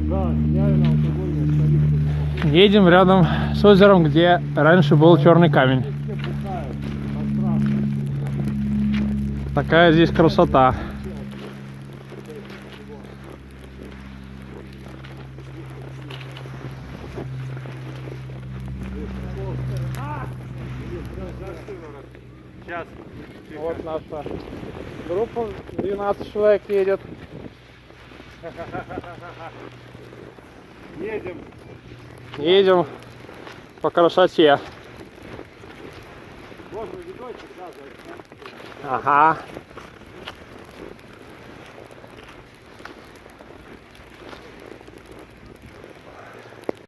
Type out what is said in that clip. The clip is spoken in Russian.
Да, сняли на алкогольную столицу. Едем рядом с озером, где раньше был черный камень. Все бухают, пространство. Такая здесь красота. Сейчас. Вот наша группа, 12 человек едет. Едем. Едем по красоте. Можно видочек, да, Ага.